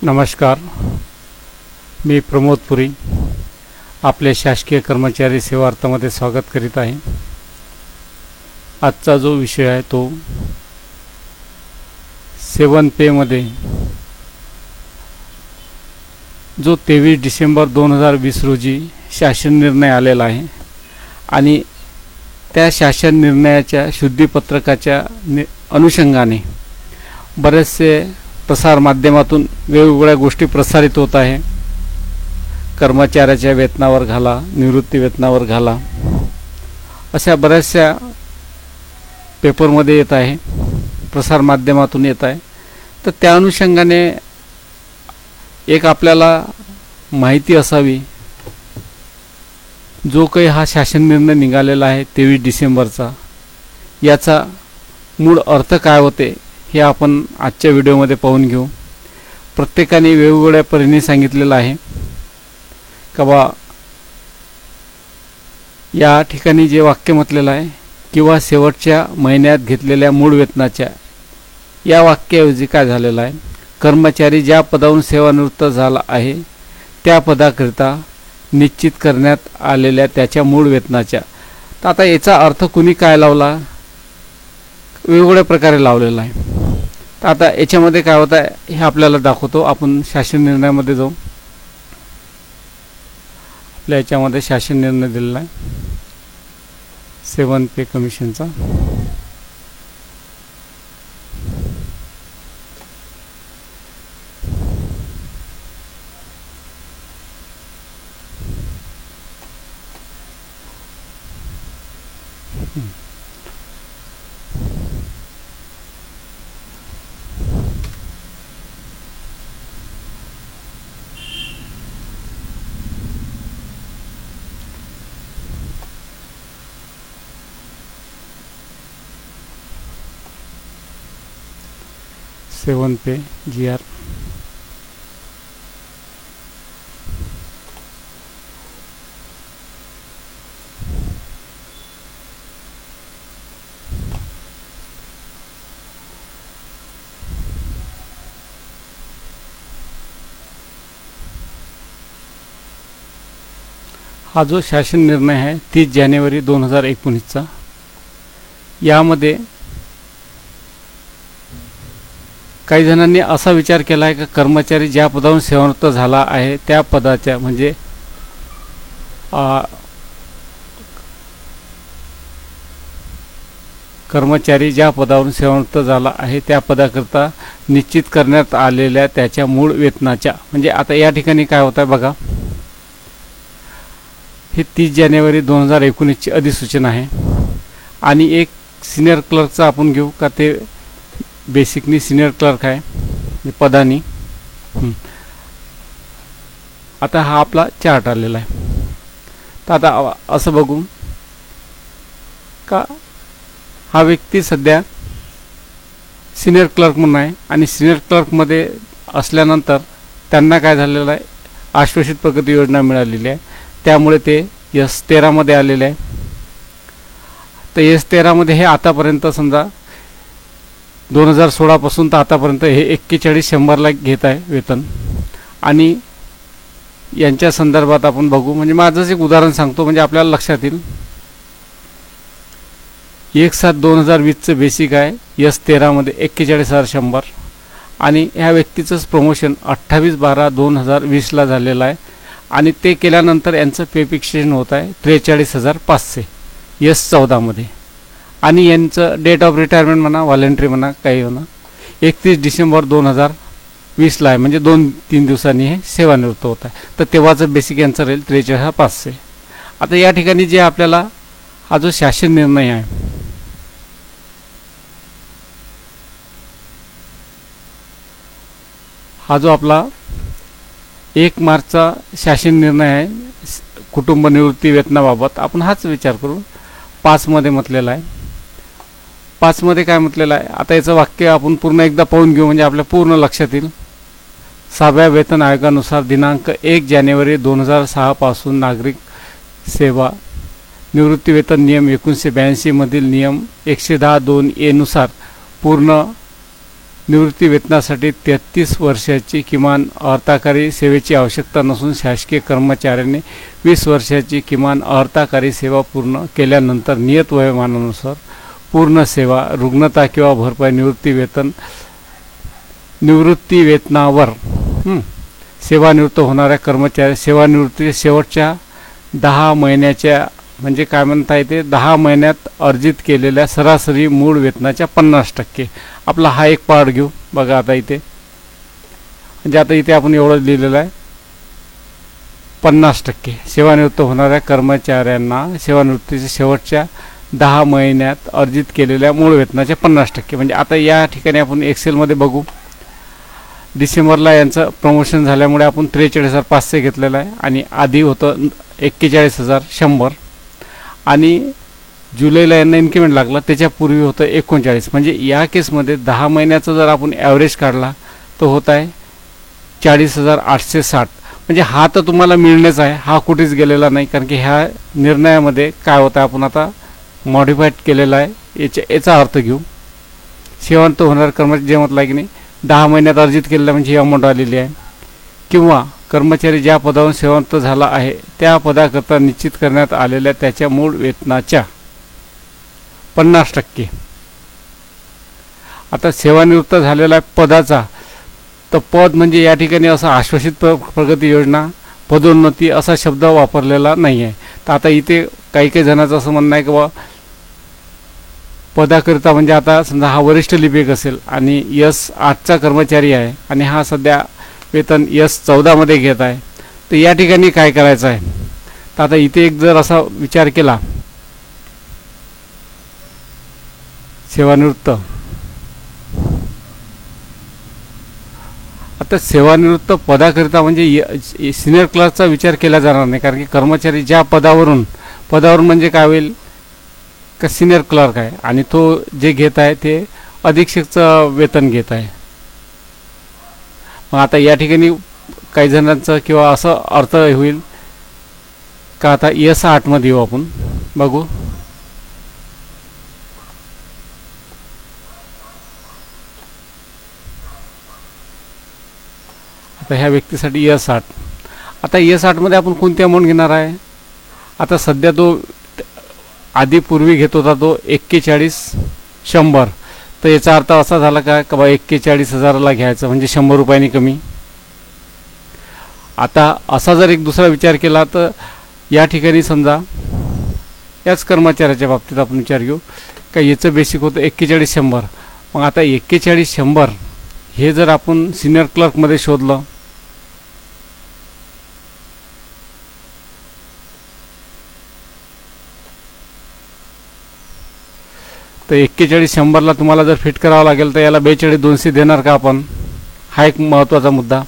नमस्कार, मी प्रमोद पुरी आपले शासकीय कर्मचारी सेवार्थामध्ये स्वागत करीत आहे। आजचा जो विषय आहे तो 7 पे मध्ये जो 23 डिसेंबर 2020 रोजी शासन निर्णय आलेला आहे आणि त्या शासन निर्णयाच्या शुद्धीपत्रकाच्या अनुषंगाने बरेचसे प्रसार माध्यमातून वेगवेगळ्या गोष्टी प्रसारित होत आहे। कर्मचाऱ्याच्या वेतनावर घाला, निवृत्ती वेतनावर घाला, अशा बऱ्याचशा पेपरमध्ये येत आहे, प्रसार माध्यमातून येत आहे। तर त्या अनुषंगाने एक आपल्याला माहिती असावी, जो काही हा शासन निर्णय निघालेला आहे 23 डिसेंबरचा, याचा मूळ अर्थ काय होते हे आपण आजच्या व्हिडिओमध्ये पाहून घेऊ। प्रत्येकाने वेगवेगळ्या परीने सांगितलेलं आहे का बा या ठिकाणी जे वाक्य म्हटलेलं आहे किंवा शेवटच्या महिन्यात घेतलेल्या मूळ वेतनाच्या, या वाक्याऐवजी काय झालेलं आहे, कर्मचारी ज्या पदावरून सेवानिवृत्त झाला आहे त्या पदाकरिता निश्चित करण्यात आलेल्या त्याच्या मूळ वेतनाच्या। तर आता याचा अर्थ कुणी काय लावला, वेगवेगळ्या प्रकारे लावलेला आहे। तर आता याच्यामध्ये काय होत आहे हे आपल्याला दाखवतो। आपण शासन निर्णयामध्ये जाऊ। आपल्या याच्यामध्ये शासन निर्णय दिलेला आहे 7 पे कमिशनचा। सेवन पे GR हा जो शासन निर्णय आहे 30 जानेवारी 2019चा, यामध्ये काही जणांनी असा विचार केला आहे की कर्मचारी ज्या पदावरून सेवानिवृत्त झाला आहे त्या पदाच्या, म्हणजे कर्मचारी ज्या पदावरून सेवानिवृत्त झाला आहे त्या पदाकरता निश्चित करण्यात आलेल्या त्याच्या मूळ वेतनाच्या, म्हणजे आता या ठिकाणी काय होत आहे बघा, हे 30 जानेवारी 2019ची अधिसूचना आहे आणि एक सिनियर क्लर्कचा आपण घेऊ का, ते बेसिकली सिनियर क्लर्क आहे पदानी। आता हा आपला चार्ट आलेला आहे। तर आता असं बघू का हा व्यक्ती सध्या सिनियर क्लर्क म्हणून आहे आणि सिनियर क्लर्कमध्ये असल्यानंतर त्यांना काय झालेलं आहे, आश्वासित प्रगती योजना मिळालेली आहे, त्यामुळे ते S13 मध्ये आलेले आहे। तर S13 मध्ये हे आतापर्यंत समजा 2016 पासून तर आतापर्यंत हे 41,100 घेत आहे वेतन। आणि यांच्या संदर्भात आपण बघू, म्हणजे माझंच एक उदाहरण सांगतो म्हणजे आपल्याला लक्षात येईल। 1/7/2020चं बेसिक आहे S13 मध्ये 41,100 आणि ह्या व्यक्तीचंच प्रमोशन 28/12/2020 ला झालेलं आहे आणि ते केल्यानंतर यांचं पे फिक्सेशन होत आहे 43,500 S14 मध्ये आणि यांचं डेट ऑफ रिटायरमेंट म्हणा, व्हॉलेंटरी म्हणा, काही म्हणा, 31 डिसेंबर 2020 ला आहे, म्हणजे 2-3 दिवसांनी हे सेवानिवृत्त होत आहे। तर तेव्हाचं बेसिक यांचं राहील 43,500। आता या ठिकाणी जे आपल्याला हा जो शासन निर्णय आहे, हा जो आपला 1 मार्चचा शासन निर्णय आहे कुटुंब निवृत्ती वेतनाबाबत, आपण हाच विचार करू। 5 मध्ये म्हटलेला आहे, 5 मध्ये काय म्हटलेलं आहे, आता याचं वाक्य आपण पूर्ण एकदा पाहून घेऊ म्हणजे आपल्या पूर्ण लक्षात येईल। 6व्या वेतन आयोगानुसार दिनांक 1 जानेवारी 2006 पासून नागरिक सेवा निवृत्ती वेतन नियम 1982 मधील नियम 110(2)(a) नुसार पूर्ण निवृत्ती वेतनासाठी 33 वर्षाची किमान अर्हताकारी सेवेची आवश्यकता नसून शासकीय कर्मचाऱ्यांनी 20 वर्षाची किमान अर्हताकारी सेवा पूर्ण केल्यानंतर नियत वयोमानानुसार पूर्ण सेवा, रुग्णता किंवा भरपाई निवृत्ती वेतनावर सेवानिवृत्त होणाऱ्या कर्मचारी सेवानिवृत्तीच्या शेवटच्या 10 महिन्याच्या म्हणजे काय म्हणता येते 10 महिन्यात अर्जित केलेल्या सरासरी मूळ वेतनाच्या 50%. आपला हा एक पार्ट घेऊ बघा. आता इथे म्हणजे आता इथे आपण एवढं लिहिलेलं आहे 50%. सेवानिवृत्त होणाऱ्या कर्मचाऱ्यांना सेवानिवृत्तीच्या शेवटच्या 10 महिन्यात अर्जित केलेल्या मूळ वेतनाच्या 50%. म्हणजे आता या ठिकाणी आपण एक्सेलमध्ये बघू. डिसेंबरला यांचं प्रमोशन झाल्यामुळे आपण 43,500 घेतलेलं आहे आणि आधी होतं 41,100 आणि जुलैला यांना इन्क्रिमेंट लागला त्याच्यापूर्वी होतं 39. म्हणजे या केसमध्ये 10 महिन्याचा जर आपण ॲव्हरेज काढला तर होत आहे 40,860. म्हणजे हा तर तुम्हाला मिळणेच आहे, हा कुठेच गेलेला नाही. कारण की ह्या निर्णयामध्ये काय होतं आपण आता मॉडिफाईड केलेला आहे. याचा अर्थ घेऊ. सेवानिवृत्त होणारे कर्मचारी जे म्हटलं आहे की नाही 10 महिन्यात अर्जित केलेला म्हणजे ही अमाऊंट आलेली आहे. किंवा कर्मचारी ज्या पदावरून सेवानिवृत्त झाला आहे त्या पदाकरता निश्चित करण्यात आलेल्या त्याच्या मूळ वेतनाच्या 50%. आता सेवानिवृत्त झालेला पदाचा तर पद म्हणजे या ठिकाणी असं आश्वासित प्रगती योजना, पदोन्नती असा शब्द वापरलेला नाही आहे. तर आता इथे काही जणांचं असं म्हणणं आहे की बा पदाकरिता म्हणजे आता समजा हा वरिष्ठ लिपिक असेल आणि S8चा कर्मचारी आहे आणि हा सध्या वेतन S14 घेत आहे, तर या ठिकाणी काय करायचं आहे. तर आता इथे एक जर असा विचार केला सेवानिवृत्त, आता सेवानिवृत्त पदाकरिता म्हणजे सिनियर क्लर्कचा विचार केला जाणार नाही. कारण की कर्मचारी ज्या पदावरून म्हणजे काय होईल का सिनियर क्लर्क आहे आणि तो जे घेत आहे ते अधीक्षकचं वेतन घेत आहे. मग आता या ठिकाणी काही जणांचं किंवा असं अर्थ होईल का आता S8 येऊ आपण बघू. आता ह्या व्यक्तीसाठी S8. आता S8 आपण कोणती अमाऊंट घेणार आहे. आता सध्या तो आधी पूर्वी घेत होता तो 41,100. तर याचा अर्थ असा झाला का बा 41,000ला घ्यायचं म्हणजे 100 रुपयांनी कमी. आता असा जर एक दुसरा विचार केला तर या ठिकाणी समजा याच कर्मचाऱ्याच्या बाबतीत आपण विचार घेऊ का याचं बेसिक होतं 41,100. मग आता 41,100 हे जर आपण सिनियर क्लर्कमध्ये शोधलं तर 41,100ला तुम्हाला जर फिट करावं लागेल तर याला 42,200 देणार का आपण. हा एक महत्त्वाचा मुद्दा.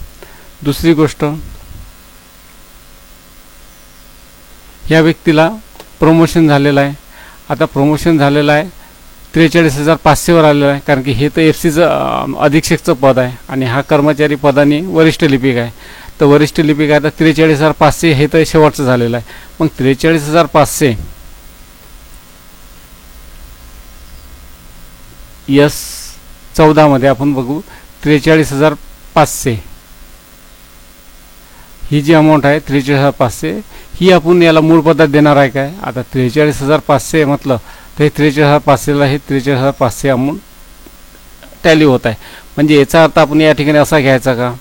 दुसरी गोष्ट, या व्यक्तीला प्रमोशन झालेलं आहे. आता प्रमोशन झालेलं आहे 43,500वर आलेलं आहे. कारण की हे तर FCचं अधीक्षकचं पद आहे आणि हा कर्मचारी पदाने वरिष्ठ लिपिक आहे. तर वरिष्ठ लिपिक आहे तर 43,500 हे तर शेवटचं झालेलं आहे. मग 43,500 S14 आपण बघू. 43,500 ही जी अमाऊंट आहे 43,500 ही आपण याला मूळ पदात देणार आहे काय. आता 43,500 म्हटलं तर हे 43,500ला हे 43,500 अमाऊंट टॅली होत आहे. म्हणजे याचा अर्थ आपण या ठिकाणी असा घ्यायचा का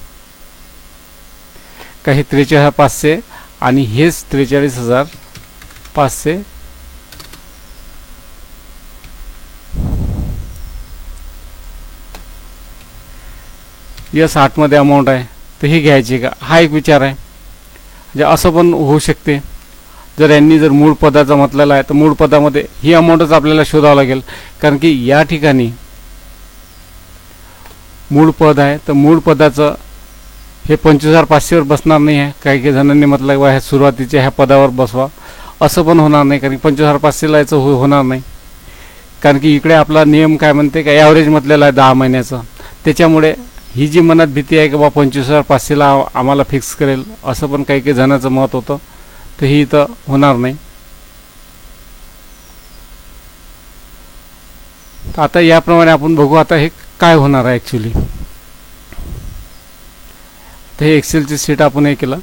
हे 43,500 आणि हेच 43,500 S8 अमाऊंट आहे तर ही घ्यायची का. हा एक विचार आहे. म्हणजे असं पण होऊ शकते जर यांनी जर मूळ पदाचा म्हटलेला आहे तर मूळ पदामध्ये ही अमाऊंटच आपल्याला शोधावं लागेल. कारण की या ठिकाणी मूळ पद आहे तर मूळ पदाचं हे 25,500वर बसणार नाही आहे. काही जणांनी म्हटलं की ह्या सुरुवातीच्या ह्या पदावर बसवा, असं पण होणार नाही. कारण की 25,500ला याचं होणार नाही. कारण की इकडे आपला नियम काय म्हणते का ॲव्हरेज म्हटलेला आहे 10 महिन्याचं. त्याच्यामुळे ही जी मनात भीती आहे की बा 25,500ला आम्हाला फिक्स करेल असं पण काही जणांचं मत होतं. तर ही इथं होणार नाही. तर आता याप्रमाणे आपण बघू. आता हे काय होणार आहे ॲक्च्युली. तर हे एक्सेलची शीट आपण हे केलं.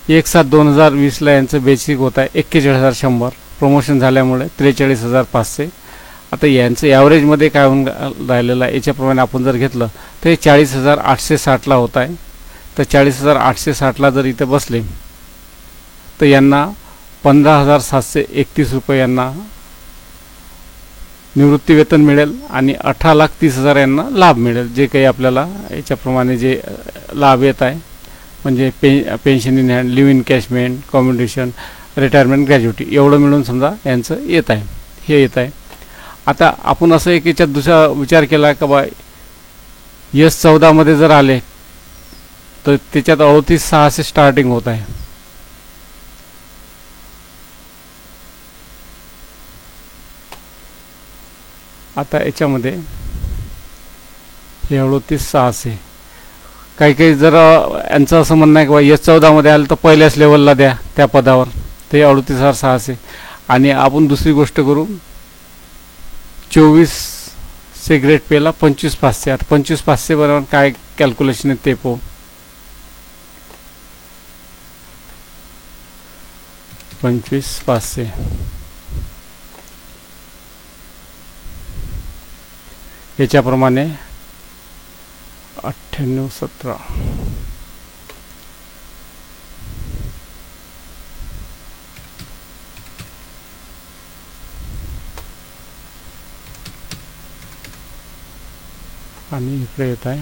1/7/2020ला यांचं बेसिक होत आहे 41,100. प्रमोशन झाल्यामुळे 43,500. आता यांचं ॲव्हरेजमध्ये काय होऊन राहिलेलं आहे याच्याप्रमाणे आपण जर घेतलं तर हे 40,860ला होत आहे. तर 40,860ला जर इथं बसले तर यांना 15,731 रुपये यांना निवृत्ती वेतन मिळेल आणि 18,30,000 यांना लाभ मिळेल. जे काही आपल्याला याच्याप्रमाणे जे लाभ येत आहे म्हणजे pension in hand, leave encashment, communication, retirement, gratuity एवढं मिळून समजा यांचं येत आहे, हे येत आहे. आता आपण असं एक याच्यात दुसरा विचार केला का बा S14 जर आले तर त्याच्यात 38,600 स्टार्टिंग होत आहे. आता याच्यामध्ये हे 38,600 काही जर यांचं असं म्हणणं आहे की बा S14 आलं तर पहिल्याच लेवलला द्या त्या पदावर, ते 38,600. आणि आपण दुसरी गोष्ट करू 24 ग्रेड पेला 25,500. आता 25,500 बरोबर काय कॅल्क्युलेशन आहे ते पाहू. 25,500 याच्याप्रमाणे 98,17 आणि इकडे येत आहे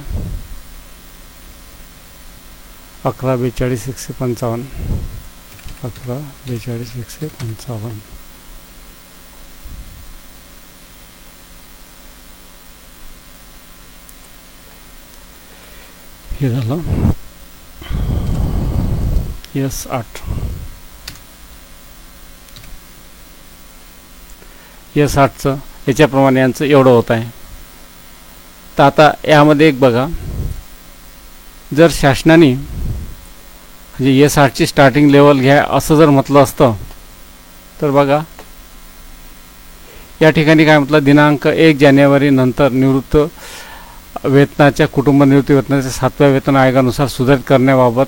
11,42,155. 11,42,155 हे झालं. S8 S8चं याच्याप्रमाणे यांचं एवढं होत आहे. तर आता यामध्ये एक बघा, जर शासनाने म्हणजे S8ची स्टार्टिंग लेवल घ्या असं जर म्हटलं असतं तर बघा या ठिकाणी काय म्हटलं, दिनांक 1 जानेवारी नंतर निवृत्त वेतनाच्या कुटुंब निवृत्ती वेतनाच्या 7व्या वेतन आयोगानुसार सुधारित करण्याबाबत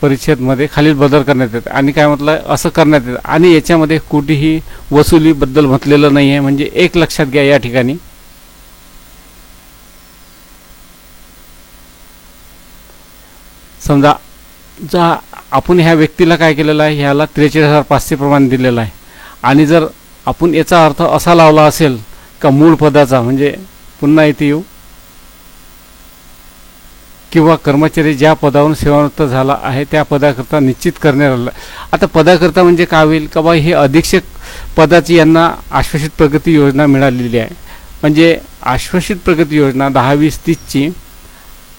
परिच्छेदमध्ये खालील बदल करण्यात येते. आणि काय म्हटलं असं करण्यात येतं आणि याच्यामध्ये कुठेही वसुलीबद्दल म्हटलेलं नाही आहे. म्हणजे एक लक्षात घ्या या ठिकाणी समजा जर आपण ह्या व्यक्तीला काय केलेलं आहे, ह्याला 43,500 प्रमाणे दिलेलं आहे आणि जर आपण याचा अर्थ असा लावला असेल का मूळ पदाचा म्हणजे पुन्हा इथे येऊ किंवा कर्मचारी ज्या पदावरून सेवानिवृत्त झाला आहे त्या पदाकरता निश्चित करण्यात आलं. आता पदाकरता म्हणजे काय होईल का बा हे अधीक्षक पदाची यांना आश्वासित प्रगती योजना मिळालेली आहे. म्हणजे आश्वासित प्रगती योजना 10-20-30ची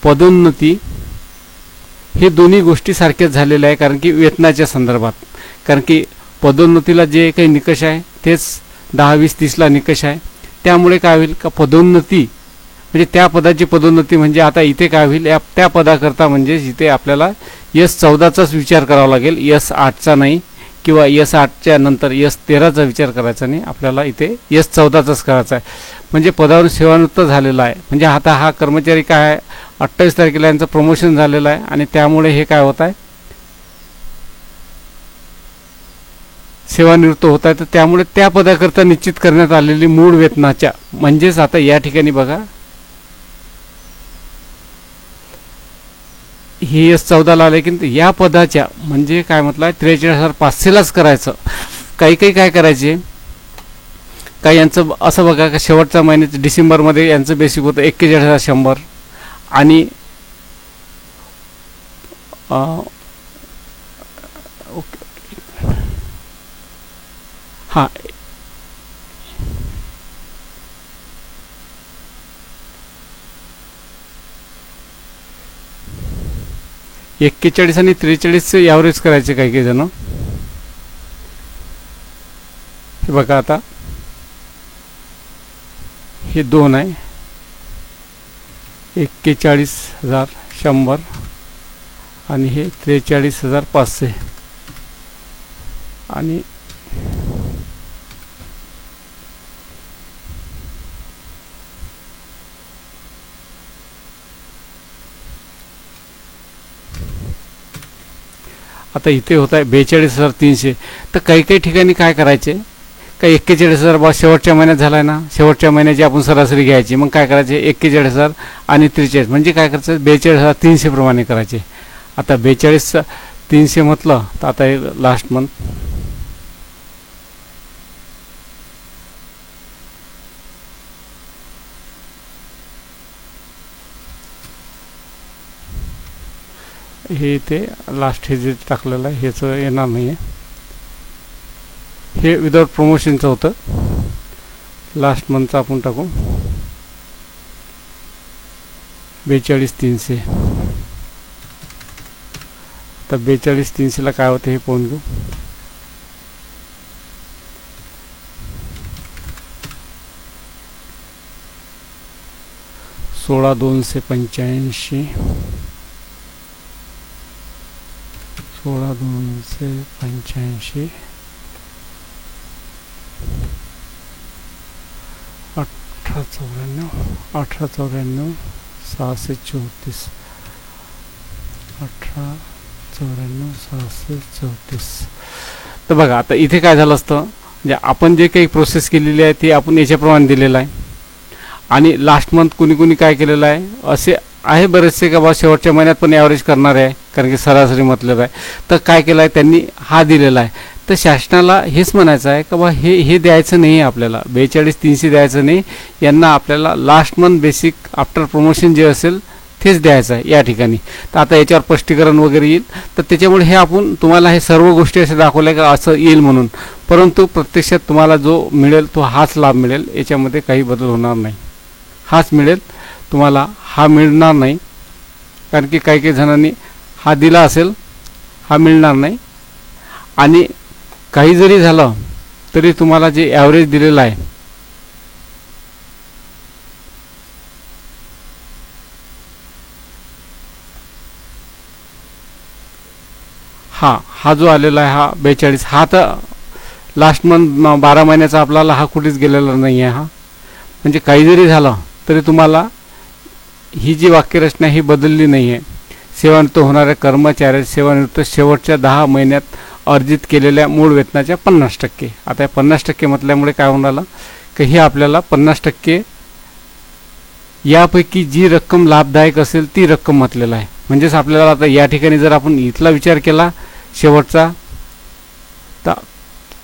पदोन्नती हे दोन्ही गोष्टी सारख्याच झालेल्या आहे. कारण की वेतनाच्या संदर्भात, कारण की पदोन्नतीला जे काही निकष आहे तेच 10-20-30ला निकष आहे. त्यामुळे काय होईल का पदोन्नती म्हणजे त्या पदाची पदोन्नती म्हणजे आता इथे काय होईल त्या पदाकरता म्हणजे इथे आपल्याला S14चाच विचार करावा लागेल, S8चा नाही किंवा S8च्या नंतर S13चा विचार करायचा नाही. आपल्याला इथे S14चाच करायचा आहे. म्हणजे पदावरून सेवानिवृत्त झालेला आहे म्हणजे आता हा कर्मचारी काय आहे 28 तारखेला यांचं प्रमोशन झालेलं आहे आणि त्यामुळे हे काय होत आहे सेवानिवृत्त होत आहे. तर त्यामुळे त्या पदाकरता निश्चित करण्यात आलेली मूळ वेतनाच्या म्हणजेच आता या ठिकाणी बघा हे S14ला आले की या पदाच्या म्हणजे काय म्हटलं 43,500लाच करायचं. काही काय करायचे काही यांचं असं बघा का शेवटच्या महिन्यात डिसेंबरमध्ये यांचं बेसिक होतं 41,100 आणि हां 41 आणि 43 ॲव्हरेज करायचे काही जण. हे बघा आता हे 2 आहे 41,100 आणि हे 43,500 आणि आता इथे होत आहे 42,300. तर काही काही ठिकाणी काय करायचे, काही 41,000 बा शेवटच्या महिन्यात झाला आहे ना, शेवटच्या महिन्याची आपण सरासरी घ्यायची. मग काय करायचे, 41,000 आणि 43 म्हणजे काय करायचं, 42,300 प्रमाणे करायचे. आता 42,300 म्हटलं तर आता हे लास्ट मंथ हे ते लास्ट हे जे टाकलेलं आहे ह्याचं येणार नाही आहे. हे विदाउट प्रमोशनचं होतं. लास्ट मंथचं आपण टाकू 42,300. तर 42,300ला काय होतं हे पाहून घेऊ. $16,285 $16,285 1894 634 634. तर बघा आता इथे काय झालं असतं, म्हणजे आपण जे काही प्रोसेस केलेली आहे ती आपण याच्याप्रमाणे दिलेलं आहे. आणि लास्ट मंथ कुणी काय केलेलं आहे, असे आहे बरेचसे का बा शेवटच्या महिन्यात पण ॲव्हरेज करणार आहे, कारण की सरासरी मतलब आहे. तर काय केलं आहे त्यांनी, हा दिलेला आहे. तर शासनाला हेच म्हणायचं आहे का बा हे द्यायचं नाही आहे आपल्याला, 42,300 द्यायचं नाही यांना, आपल्याला last month basic after promotion जे असेल तेच द्यायचं आहे या ठिकाणी. तर आता याच्यावर स्पष्टीकरण वगैरे येईल. तर त्याच्यामुळे हे आपण तुम्हाला हे सर्व गोष्टी असे दाखवल्या का असं येईल म्हणून, परंतु प्रत्यक्षात तुम्हाला जो मिळेल तो हाच लाभ मिळेल, याच्यामध्ये काही बदल होणार नाही. हाच मिळेल तुम्हाला, हा मिळणार नाही. कारण की काही काही जणांनी हा दिला असेल, हा मिळणार नाही. आणि काही जरी झालं तरी तुम्हाला जे ॲव्हरेज दिलेलं आहे हा जो आलेला आहे हा 42, हा तर लास्ट मंथ 12 महिन्याचा आपल्याला हा कुठेच गेलेला नाही आहे. हा म्हणजे काही जरी झालं तरी तुम्हाला ही जी वाक्यरचना ही बदलली नाही आहे. सेवानिवृत्त होणाऱ्या कर्मचारी सेवानिवृत्त शेवटच्या 10 महिन्यात अर्जित केलेल्या मूळ वेतनाच्या 50%. आता 50% म्हटल्यामुळे काय होणार की हे आपल्याला 50% यापैकी जी रक्कम लाभदायक असेल ती रक्कम म्हटलेलं आहे. म्हणजेच आपल्याला आता या ठिकाणी जर आपण इथला विचार केला शेवटचा, तर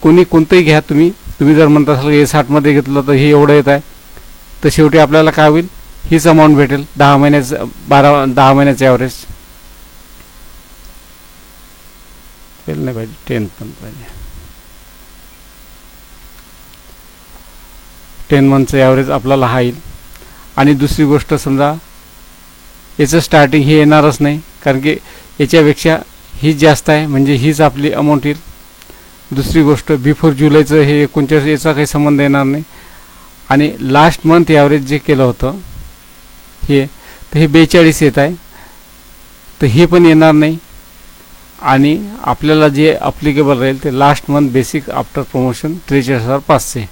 कोणतंही घ्या तुम्ही जर म्हणत असाल A60 मध्ये घेतलं तर हे एवढं येत आहे, तर शेवटी आपल्याला काय होईल, हीच अमाऊंट भेटेल 10 महिन्याचं ॲव्हरेज. नाही पाहिजे 10 पण पाहिजे, 10 मंथचं ॲव्हरेज आपल्याला हा येईल. आणि दुसरी गोष्ट समजा याचं स्टार्टिंग हे येणारच नाही, कारण की याच्यापेक्षा हीच जास्त आहे, म्हणजे हीच आपली अमाऊंट येईल. दुसरी गोष्ट बिफोर जुलैचं हे 49 याचा काही संबंध येणार नाही. आणि लास्ट मंथ ॲव्हरेज जे केलं होतं हे, तर हे 42 येत आहे, तर हे पण येणार नाही. आणि आपल्याला जे अप्लिकेबल राहील ते last month basic after promotion 43,500.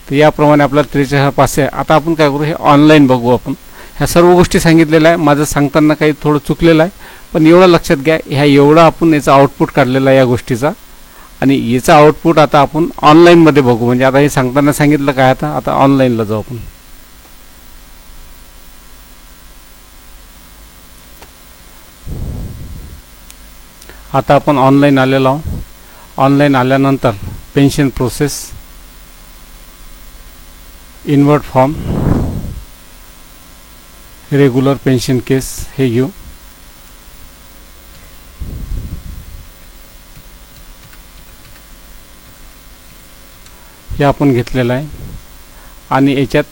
तर याप्रमाणे आपल्याला 43,500. आता आपण काय करू, हे ऑनलाईन बघू आपण. ह्या सर्व गोष्टी सांगितलेल्या आहे, माझं सांगताना काही थोडं चुकलेलं आहे, पण एवढं लक्षात घ्या, एवढा आपण याचा आउटपुट काढलेला आहे या गोष्टीचा. आणि याचा आउटपुट आता आपण ऑनलाईनमध्ये बघू. म्हणजे आता हे सांगताना सांगितलं काय, आता ऑनलाईनला जाऊ आपण. आता आपण ऑनलाईन आलेलो आहोत. ऑनलाईन आल्यानंतर pension process, invert form, regular pension case हे घेऊ. हे आपण घेतलेलं आहे. आणि याच्यात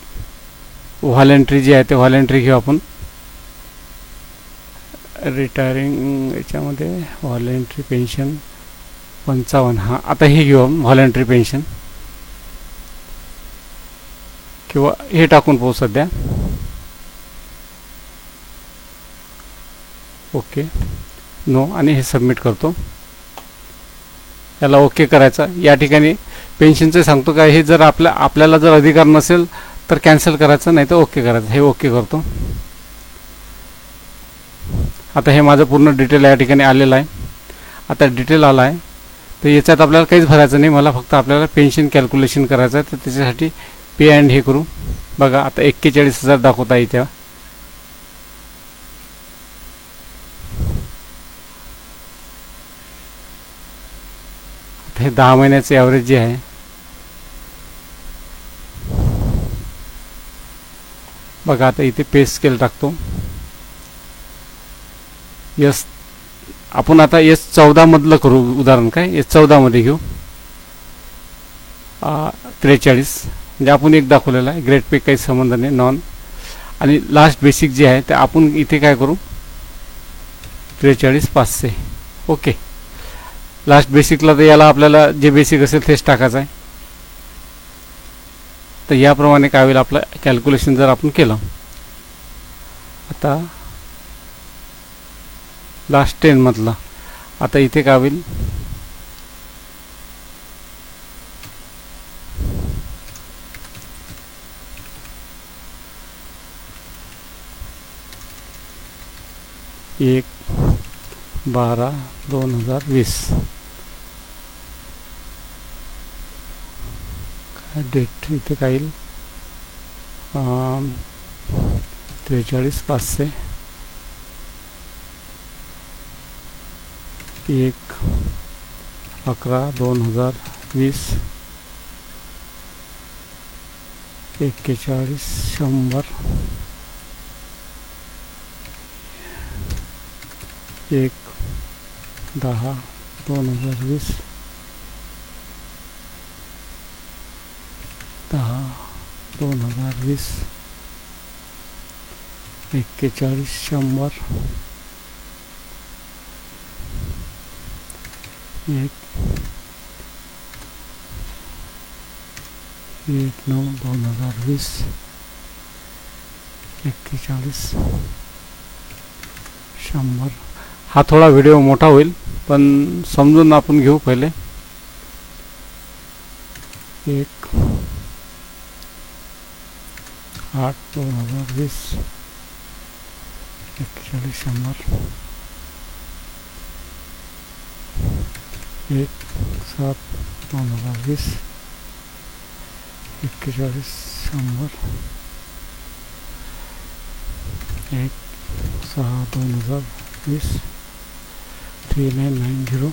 व्हॉलेंटरी जे आहे ते व्हॉलेंटरी घेऊ आपण. रिटायरिंग याच्यामध्ये व्हॉलेंटरी पेन्शन 55, हा आता हे घेऊ व्हॉलेंटरी पेन्शन, किंवा हे टाकून पाहू सध्या. ओके, नो, आणि हे सबमिट करतो. याला ओके करायचं. या ठिकाणी पेन्शनचं सांगतो का, हे जर आपल्याला जर अधिकार नसेल तर कॅन्सल करायचं, नाही तर ओके करायचं. हे ओके करतो. आता हे माझं पूर्ण डिटेल या ठिकाणी आलेलं आहे. आता डिटेल आला आहे. तर याच्यात आपल्याला काहीच भरायचं नाही, मला फक्त आपल्याला पेन्शन कॅल्क्युलेशन करायचं आहे. तर त्याच्यासाठी पे अँड हे करू. बघा आता 41,000 दाखवता इथे. हे 10 महिन्याचे ॲव्हरेज जे आहे, बघा आता इथे पे स्केल टाकतो. यस, आपण आता S14 मधलं करू उदाहरण. काय S14 मध्ये घेऊ. 43 म्हणजे आपण एक दाखवलेला आहे. ग्रेड पे काही संबंध नाही, नॉन. आणि लास्ट बेसिक जे आहे ते आपण इथे काय करू, 43,500. ओके. लास्ट बेसिकला तर याला आपल्याला जे बेसिक असेल तेच टाकायचं आहे. तर याप्रमाणे काय होईल आपलं कॅल्क्युलेशन जर आपण केलं. आता लास्ट 10 मधला आता इथे काय होईल, एक 12/2020. काय डेट इथे काय येईल, 43,500. 1/11/2020. 41,100. 1/10/2020. 10/2020. 41,100. 1/9/2020. 41,100. हा थोडा व्हिडिओ मोठा होईल, पण समजून आपण घेऊ पहिले. 1/8/2020. 41,100. 1/7/2020. 41,100. 1/6/2020. 3990.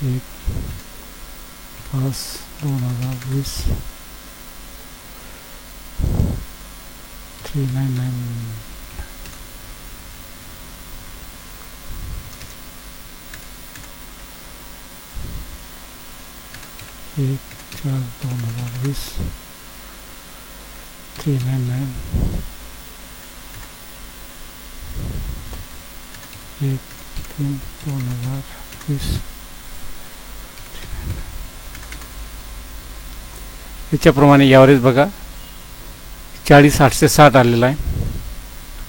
1/5/2020. 3990. 1/4/2020. 399. 1/3/2020. याच्याप्रमाणे ॲव्हरेज बघा 40,860 आलेला आहे.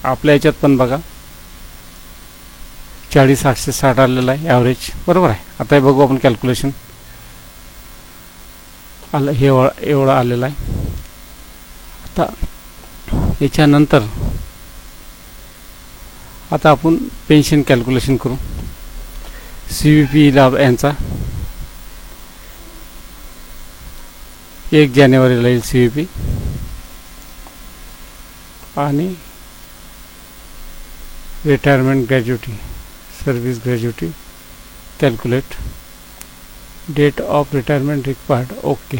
आपल्या याच्यात पण बघा 40,860 आलेला आहे ॲव्हरेज, बरोबर आहे. आता हे बघू आपण कॅल्क्युलेशन. आलं हे एवढं आलेलं आहे. आता याच्यानंतर आता आपण पेन्शन कॅल्क्युलेशन करू. CVP लाभ यांचा 1 जानेवारीला येईल CVP. आणि retirement gratuity, service gratuity calculate. Date of retirement required. Okay.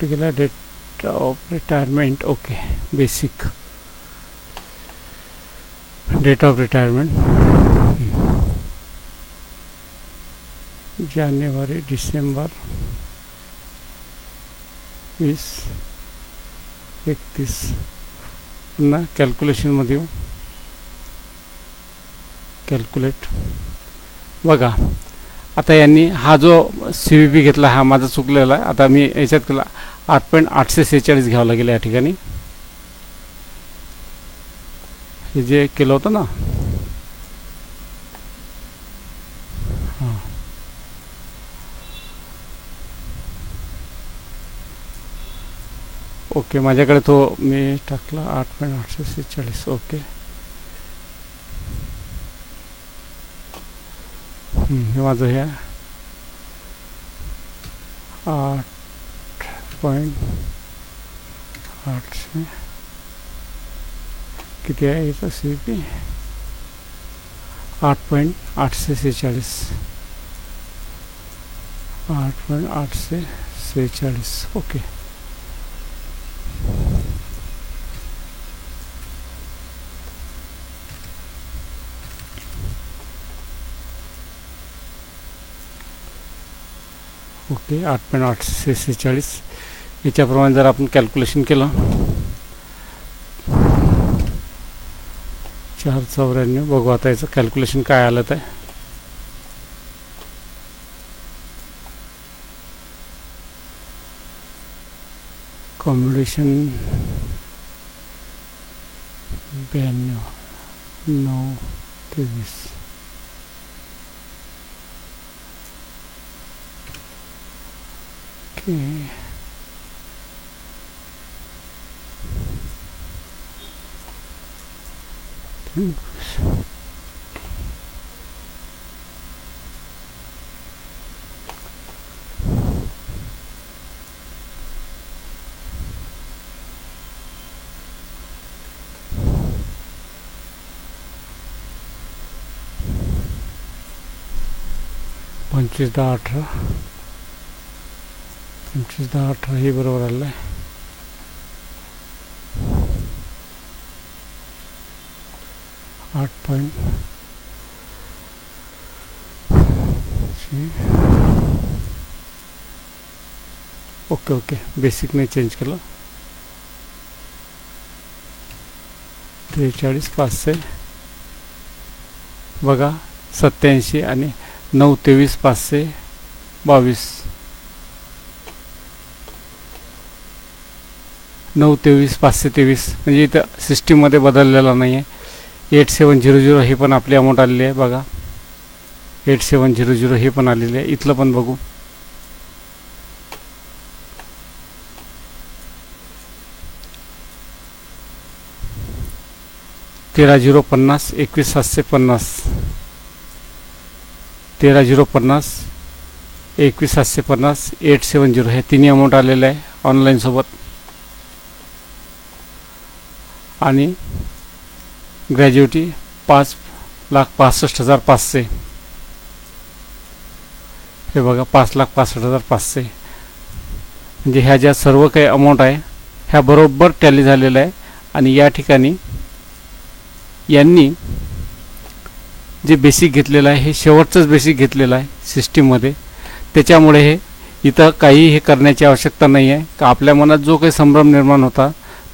ठीक आहे. Date of retirement. Okay. Basic date of retirement जानेवारी डिसेंबर 2031. पुन्हा कॅल्क्युलेशनमध्ये येऊ. कॅल्क्युलेट. बघा आता यांनी हा जो CVP घेतला हा माझा चुकलेला आहे. आता मी याच्यात केला 8.846 घ्यावं लागेल या ठिकाणी. हे जे केलं होतं ना, हां ओके. माझ्याकडे तो मी टाकला 8.846. ओके. हे माझं हे 8.8 किती आहे याचा CP 8.846 8.846 ओके. ओके 8.846 याच्याप्रमाणे जर आपण कॅल्क्युलेशन केलं 494 बघू आता याचं कॅल्क्युलेशन काय आलं ते. Combination 92 9 23 okay. पंचवीस 10 18 25 10 18 हे बरोबर आलं आहे. ओके ओके बेसिक नाही चेंज केलं. 43 500 बघा 87 आणि 9 23 522 9 23 523 म्हणजे इथं सिस्टीममध्ये बदललेला नाही आहे. 8700 हे पण आपली अमाऊंट आलेली आहे बघा. 8700 हे पण आलेले आहे. इथलं पण बघू. तेरा 050 21 750 13 050 21 750 870 हे तिन्ही अमाऊंट आलेलं आहे ऑनलाईन सोबत. आणि ग्रॅज्युएटी 5,65,500 हे बघा 5,65,500 म्हणजे ह्या ज्या सर्व काही अमाऊंट आहे ह्या बरोबर टॅली झालेल्या आहे. आणि या ठिकाणी यांनी जे बेसिक घेतलेलं आहे हे शेवटचंच बेसिक घेतलेलं आहे सिस्टीममध्ये. त्याच्यामुळे हे इथं काही हे करण्याची आवश्यकता नाही आहे का आपल्या मनात जो काही संभ्रम निर्माण होता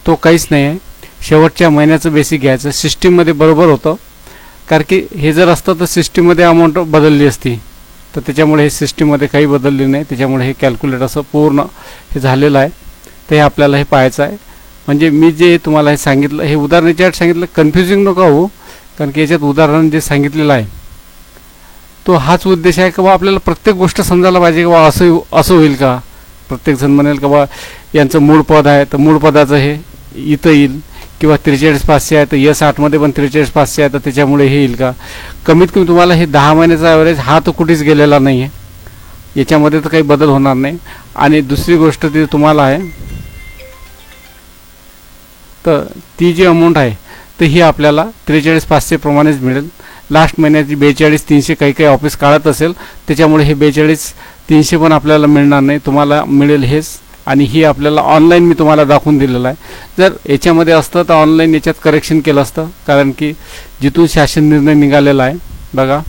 तो काहीच नाही आहे. शेवटच्या महिन्याचं बेसिक घ्यायचं सिस्टीममध्ये बरोबर होतं. कारण की हे जर असतं तर सिस्टीममध्ये अमाऊंट बदलली असती तर त्याच्यामुळे हे सिस्टीममध्ये काही बदलली नाही. त्याच्यामुळे हे कॅल्क्युलेट असं पूर्ण हे झालेलं आहे. तर हे आपल्याला हे पाहायचं आहे. म्हणजे मी जे तुम्हाला हे सांगितलं हे उदाहरण याच्यात सांगितलं कन्फ्युजिंग नका हो. कारण की याच्यात उदाहरण जे सांगितलेलं आहे तो हाच उद्देश आहे की बा आपल्याला प्रत्येक गोष्ट समजायला पाहिजे की बा असं होईल का. प्रत्येकजण म्हणेल का बा यांचं मूळ पद आहे तर मूळ पदाचं हे इथं येईल किंवा 43,500 आहे तर S8मध्ये पण 43,500 आहे तर त्याच्यामुळे हे येईल का. कमीत कमी तुम्हाला हे 10 महिन्याचा ॲव्हरेज हा तर कुठेच गेलेला नाही आहे. याच्यामध्ये तर काही बदल होणार नाही. आणि दुसरी गोष्ट ती तुम्हाला आहे तर ती जी अमाऊंट आहे तर ही आपल्याला 43,500 प्रमाणेच मिळेल. लास्ट महिन्याची 42,300 काही काही ऑफिस काढत असेल त्याच्यामुळे हे 42,300 पण आपल्याला मिळणार नाही. तुम्हाला मिळेल हेच. आणि ही आपल्याला ऑनलाईन मी तुम्हाला दाखवून दिलेलं आहे. जर याच्यामध्ये असतं तर ऑनलाईन याच्यात करेक्शन केलं असतं. कारण की जिथून शासन निर्णय निघालेला आहे बघा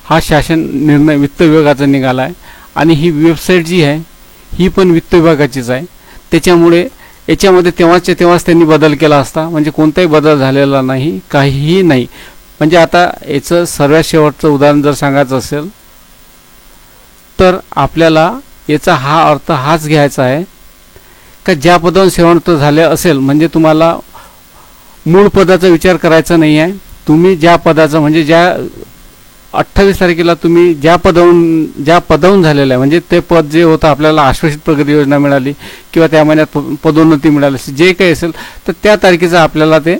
हा शासन निर्णय वित्त विभागाचा निघाला आहे. आणि ही वेबसाईट जी आहे ही पण वित्त विभागाचीच आहे. त्याच्यामुळे याच्यामध्ये तेव्हाच्या तेव्हाच त्यांनी बदल केला असता. म्हणजे कोणताही बदल झालेला नाही काहीही नाही. म्हणजे आता याचं सर्वात शेवटचं उदाहरण जर सांगायचं असेल तर आपल्याला याचा हा अर्थ हाच घ्यायचा आहे का ज्या पदावर सेवानिवृत्त झाले असेल म्हणजे तुम्हाला मूळ पदाचा विचार करायचा नाही आहे. तुम्ही ज्या पदाचं म्हणजे ज्या 28 तारखेला तुम्ही ज्या पदावरून झालेलं आहे म्हणजे ते पद जे होतं आपल्याला आश्वासित प्रगती योजना मिळाली किंवा त्या महिन्यात पदोन्नती मिळाली जे काही असेल तर त्या तारखेचं आपल्याला ते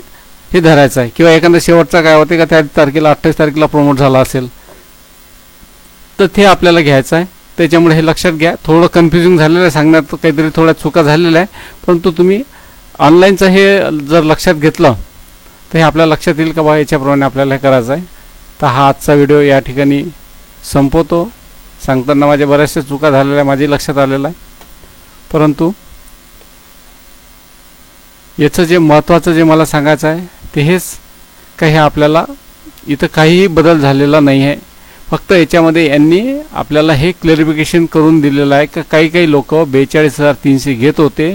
हे धरायचं आहे. किंवा एखादा शेवटचा काय होते का त्या तारखेला 28 तारखेला प्रमोट झाला असेल तर ते आपल्याला घ्यायचं आहे. त्याच्यामुळे हे लक्षात घ्या. थोडं कन्फ्युजिंग झालेलं आहे, सांगण्यात काहीतरी थोड्या चुका झालेल्या आहे, परंतु तुम्ही ऑनलाईनचं हे जर लक्षात घेतलं तर हे आपल्याला लक्षात येईल का बा याच्याप्रमाणे आपल्याला हे करायचं आहे. तर हा आजचा व्हिडिओ या ठिकाणी संपवतो. सांगताना माझ्या बऱ्याचशा चुका झालेल्या माझ्याही लक्षात आलेलं आहे, परंतु याचं जे महत्त्वाचं जे मला सांगायचं आहे ते हेच काही आपल्याला इथं काहीही बदल झालेला नाही आहे. फक्त याच्यामध्ये यांनी आपल्याला हे क्लॅरिफिकेशन करून दिलेलं आहे की काही लोक 42,300 घेत होते,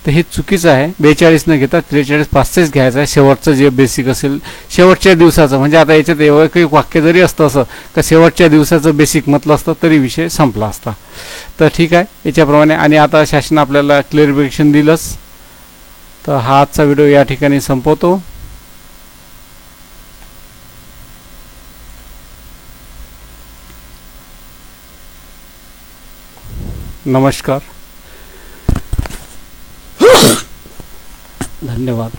तर हे चुकीचं आहे. 42 न घेता 43,500 घ्यायचं आहे. शेवटचं जे बेसिक असेल शेवटच्या दिवसाचं, म्हणजे आता याच्यात एवढं काही वाक्य जरी असतं असं का शेवटच्या दिवसाचं बेसिक म्हटलं असतं तरी विषय संपला असता. तर ठीक आहे याच्याप्रमाणे. आणि आता शासन आपल्याला क्लॅरिफिकेशन दिलंच. तर हा आजचा व्हिडिओ या ठिकाणी संपवतो. नमस्कार. धन्यवाद.